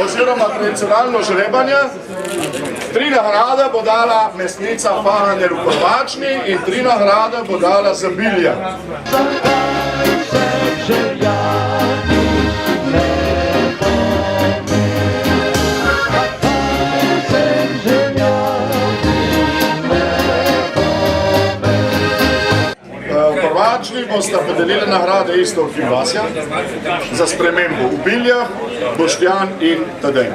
oziroma tradicionalno žrebanje. 3 nagrade bo dala mesnica Fahaner v Korvačni in 3 nagrade bo dala Zabilja. V Korvačni boste podelili nagrade isto od Vasja za spremembo v Biljah, Boštjan in Tadej.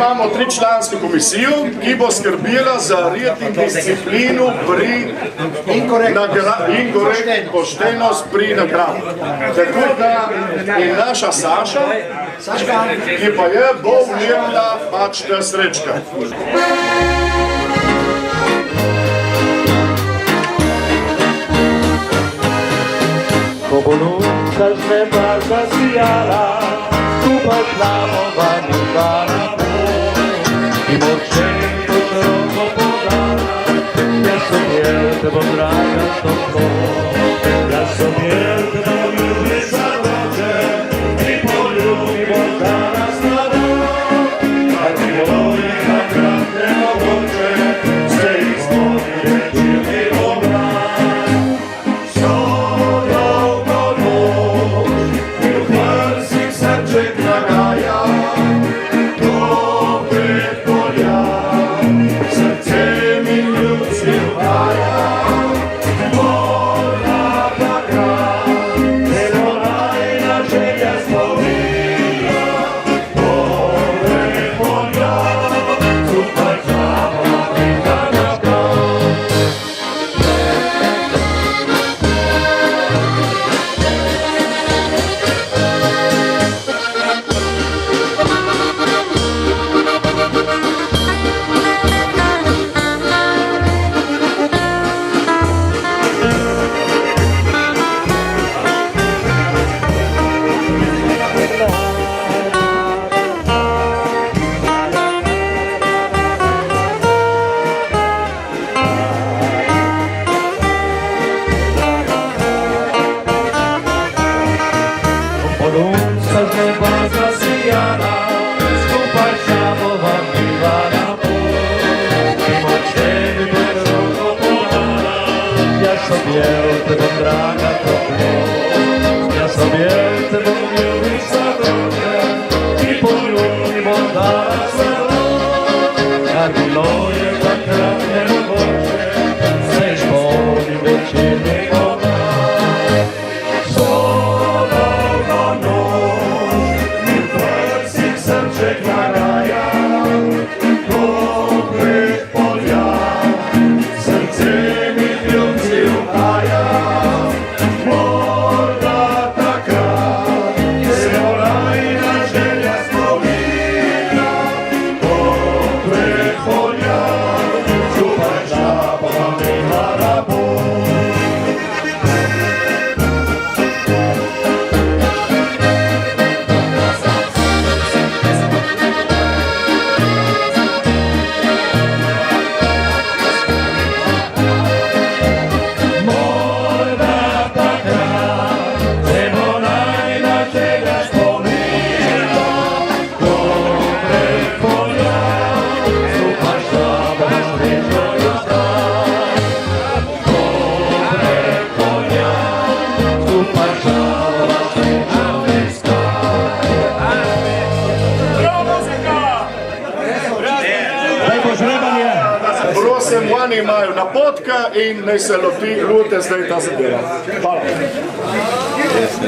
Imamo 3-člansko komisijo, ki bo skrbela za red in disciplino in poštenost pri nagradi. Tako da je naša Saša, ki pa je bo vljela pač ta srečka. Ko bo lunca z neba zasijala, skupaj slavo vanju dana. I močeni to široko podala, jaz sem jel te bom draga toko. Jaz sem jel te bom ljubi za roče, i poljubi bom danas na dan. A ti voli takrat ne mogoče, se izpodi večerni obran. Stojo ko noč, i v prsih srček nagaja, srce mi ljubci uvaja, zasijala, skupaj šamova bila na pol. Mimo tebi bom roko podala, jaz objel te bom draga toplo, jaz objel te bom ljubica dobre, i poljubi bom dala sladoled, kar bilo je takrat nemogoče, saj šponi večerni podan. Solovna noč, mi prsih srček naraja, pogled polja, srce mi ljubci uhaja. Morda takrat se olajna želja spomina, pogled polja, skupaj šlapova bila na pol. Morda takrat se bo najnašega spomina, pogled polja, skupaj šlapova srečno iskati. Pogled polja, skupaj šlapova srečno iskati. Prosim, oni imajo napotka in naj se lotite zdaj ta zadeva. Hvala.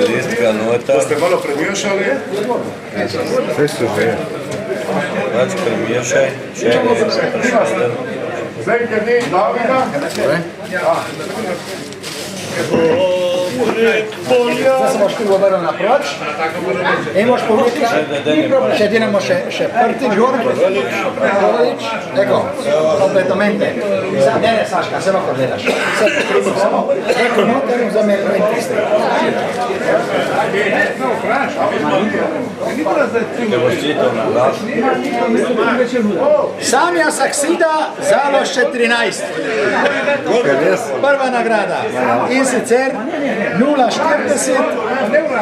Listka nota, Ste malo premešali? več premešaj, še ne. Zdaj, ker ni Davida, Zdaj se boš ti obrnil naproč in boš povedal, če dinamo še prtič gor, Gorolič, eko, completamente. Ne, Saška, se lahko gledaš. Eko, noter in vzame 23. Te boš čital na glas. Samja Saksida, Zalošče 13. Prva nagrada. In sicer 040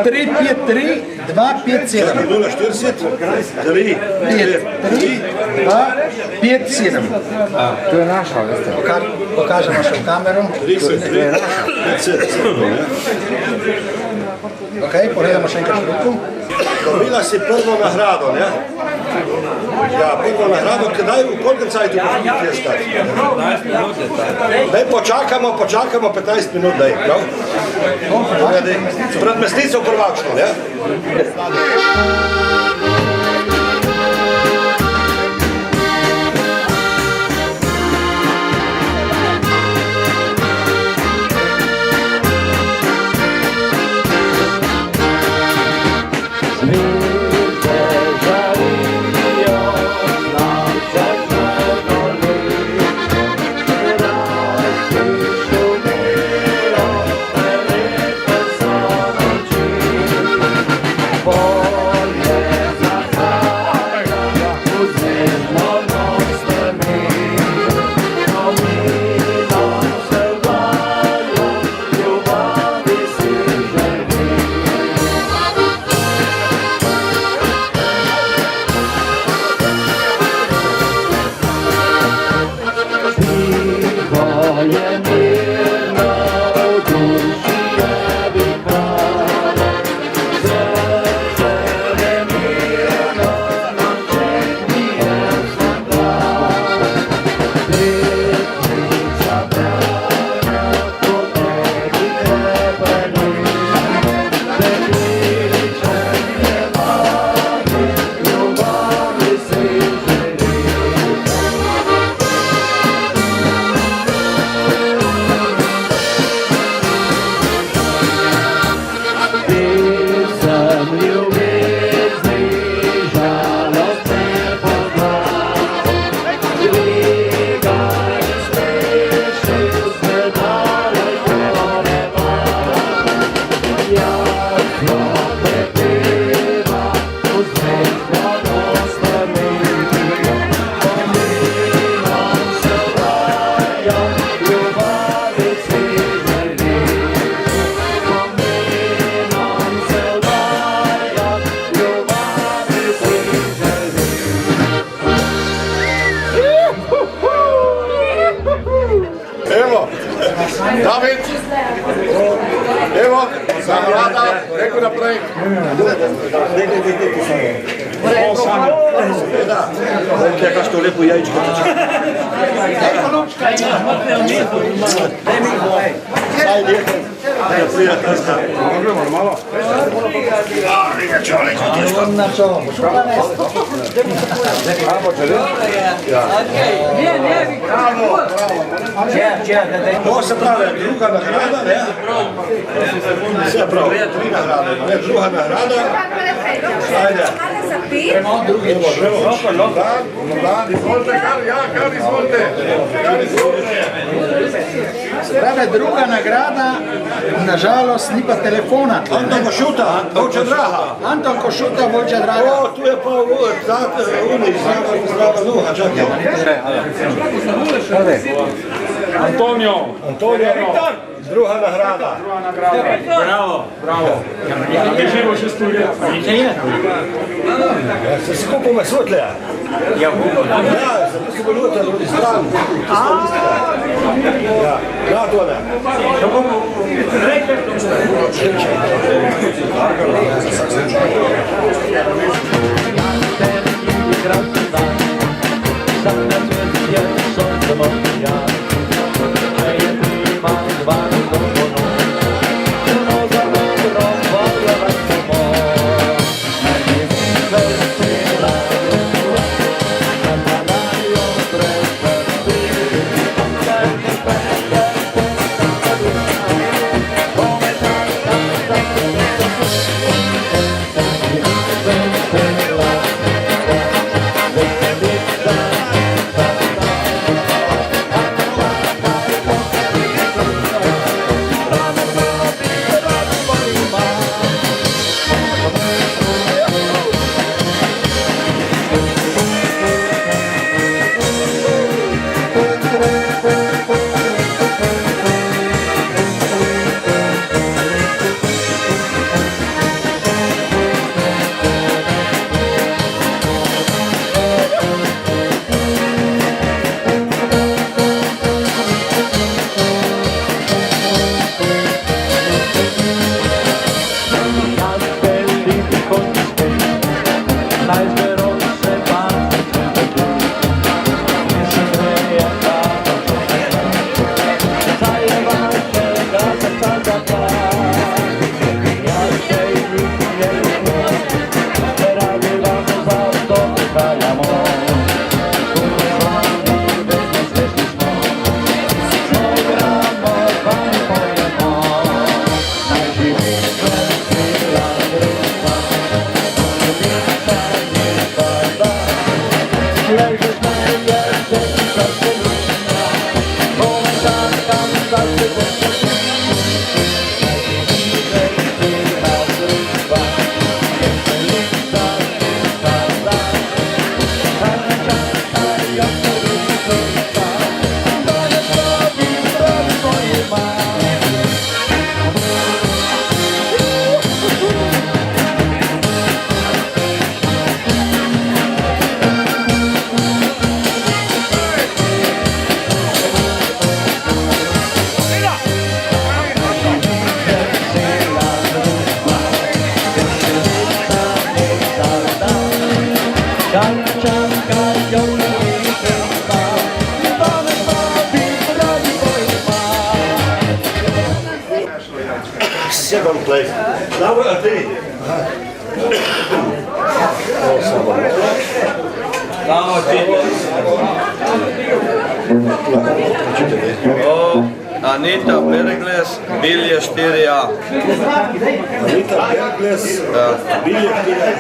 353 257. 040, 3, 3, 2, 5, 7. to je naša, veste. Pokažemo še v kameru. 50. Ok, pogledamo še enkrat šrupku. Dobila si prvo nagrado, ne? Ja, prvo nagrado, kdaj, v koliko cajtu boš mi tjeskati? 15 minut je taj. Daj, počakamo 15 minut, daj, prav? Pred mesnico prvačno, ne? Polje Jakaš to lepo jajčko. Saj lijepo. Prijateljska. Na čo? Ovo se pravi druga nagrada, ne? Sve pravi, 3 nagrade, ne? Druga nagrada. Ajde. Dan, izvolite, kar izvolite. Prave druga nagrada, nažalost, ni pa telefona. Anton Košuta, Vođa Draha. Anton Košuta, Vođa Draga. O, tu je pa Uni, zdrava duha, čakaj. Antonio. Druga nagrada. Bravo. Živo še studija. Se skupome svetlja. Ja, zato se boljuta ljudi stranu. Ja, tole. Second place. Now a day. Anita Bergles, Bilje 4A. Anita Bergles, Bilje 4A.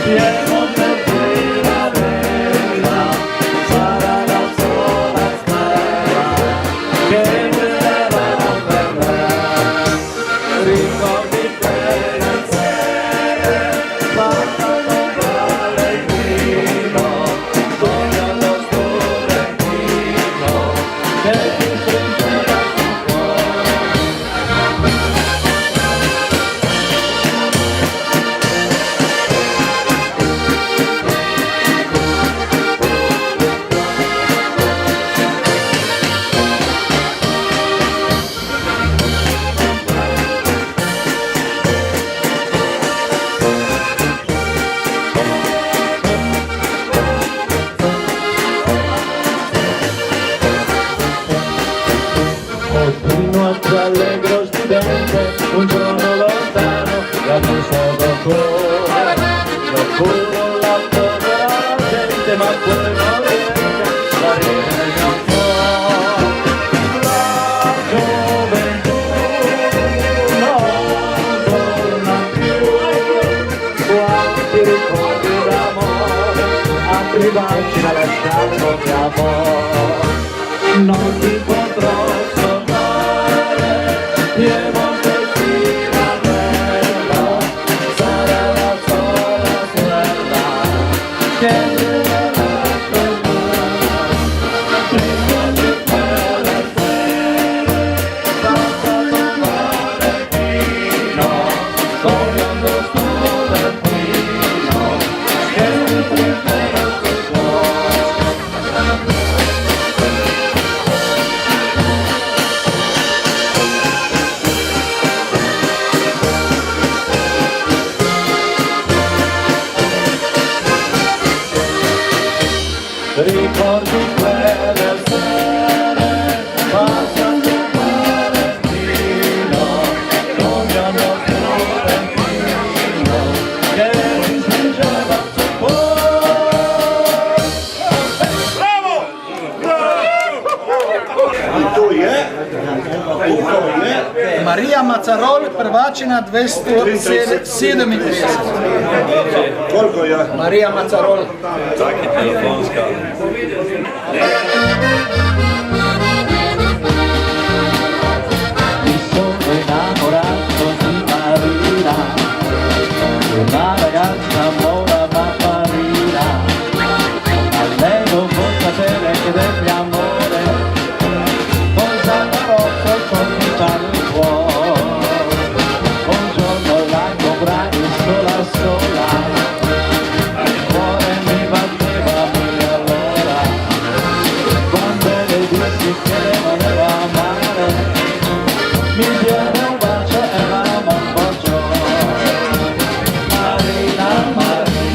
Piemonte primavera, sarà la sola stella che verrà per me. Ricordi quelle sere, parlano Valentino, sognando studentino, che ti stringeva sul cuore. Noche allegro studente, un giorno lontano dal mio cuore. L'oscuro l'atto della gente, ma poi non riesce la riesce un po'. La gioventù non torna più, quanti ricordi d'amore, altri baci da lasciarlo di amore. Non ti potrò Piemonte primavera, sarà la sola stella che verrà per me. Prima di quella sera, passato Valentino, sognando studentino, che mi prendeva sul cuore. Ricordi quelle sere, passando Valentino, sognando studentino, che mi stringeva sul cuore. Marija Macarol, prvačina 237. Koliko je? Marija Macarol. Čak i telefonska. Mi sono innamorato di Marina, una ragazza buona ma farina. A lei non può sapere che del mio amore, cosa farò per conquistare il cuore. Un giorno la incontrai sola sola, il cuore mi batteva mille all'ora. Quando le dissi che le volevo amare, mi diede un bacio e l'amo appoggiò. Marina, Marina,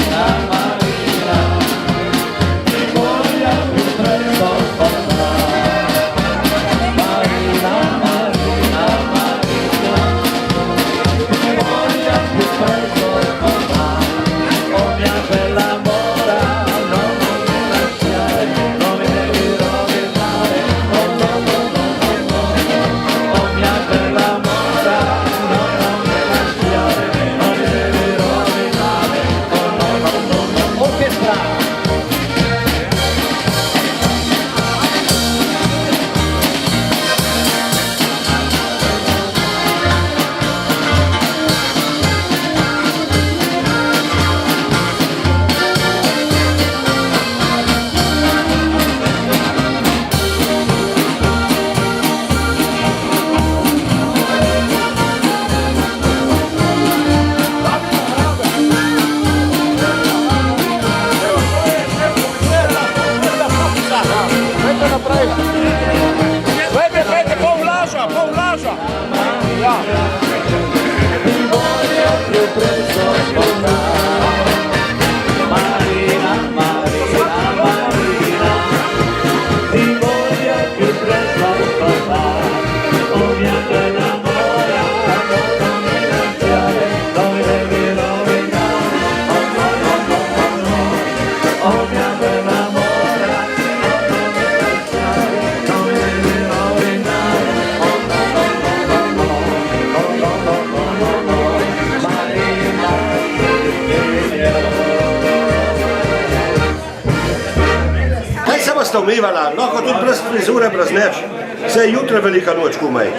Ivana, lahko tudi brez frizure, brez neč. Vse jutra velika noč, kumaj.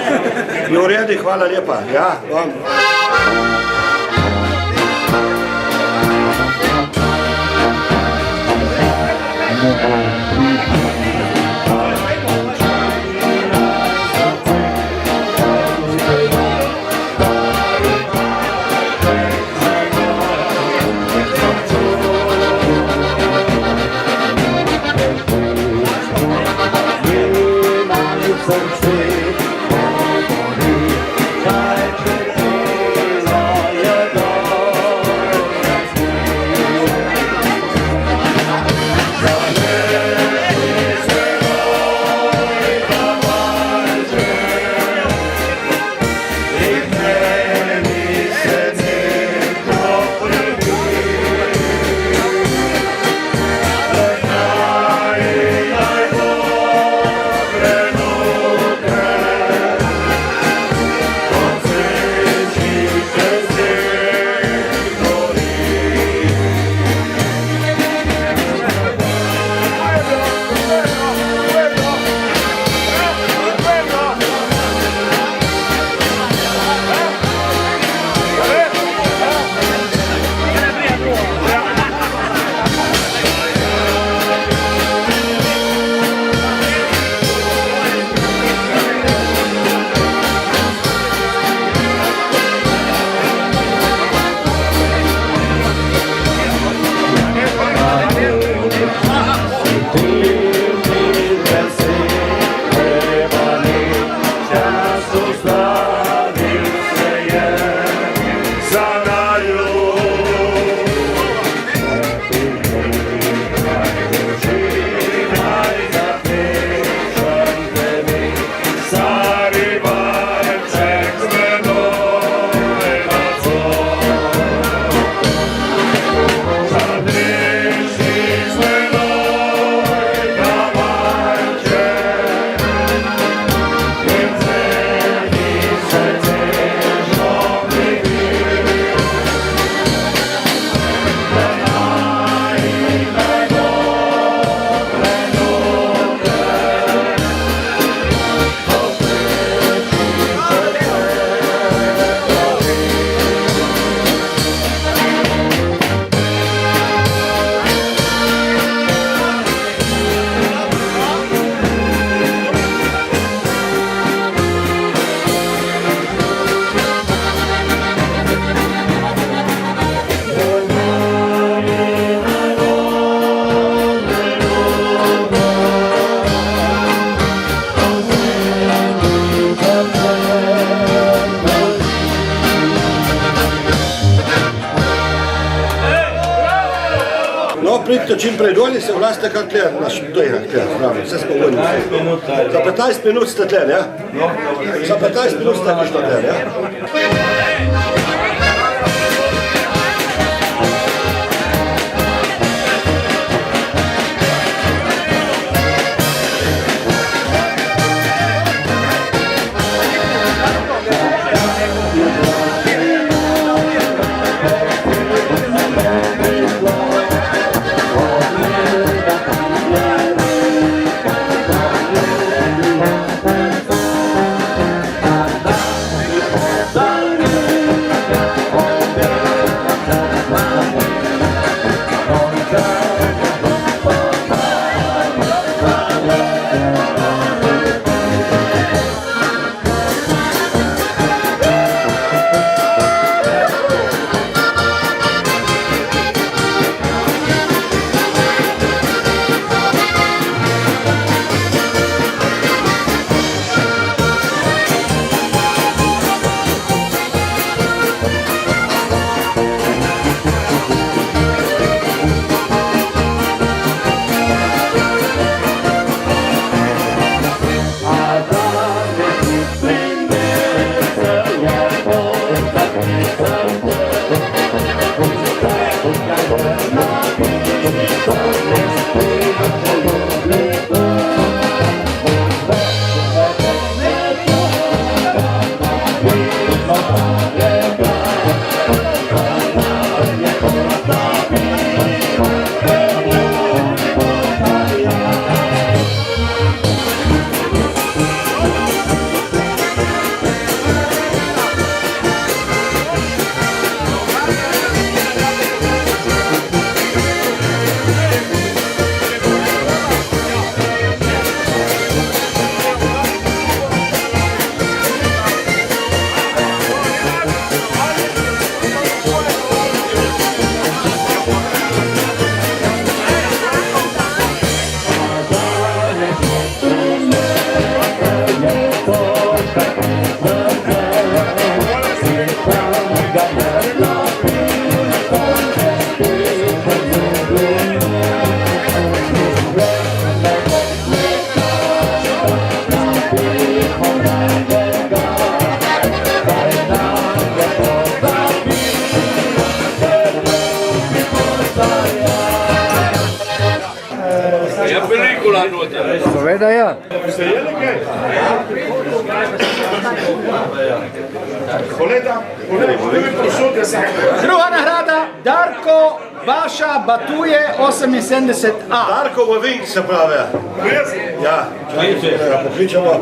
Je v redu, hvala lepa. Ja, vam. Pridite čim prej dolje, se vlastite kak tle, naš tega, vse spolvodni. Za 15 minut ste tle, ja? Za 15 minut ste prišli tle, ja? Poveda ja. Ste jeli kaj? Poleta, prvi prosud je sam. Druga nagrada, Darko Baša Batuje 78A. Darkovo vink se pravi. Ja, čakajte, da pokličemo.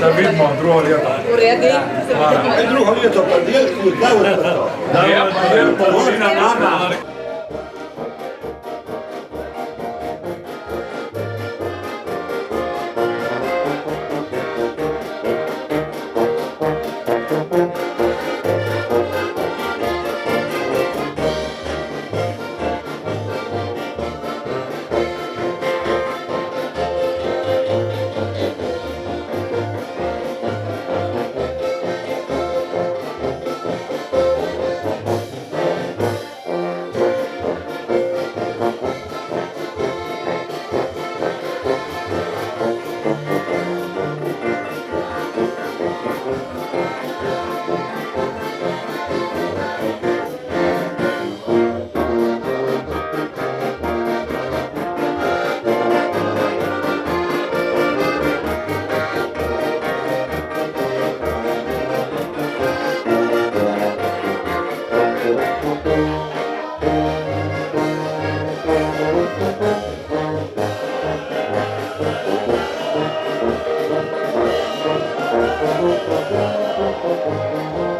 Se vidimo drugo ljeto. U redu. Drugo ljeto, pa dijelku, dajmo to. Dajmo polovina nama. Thank you.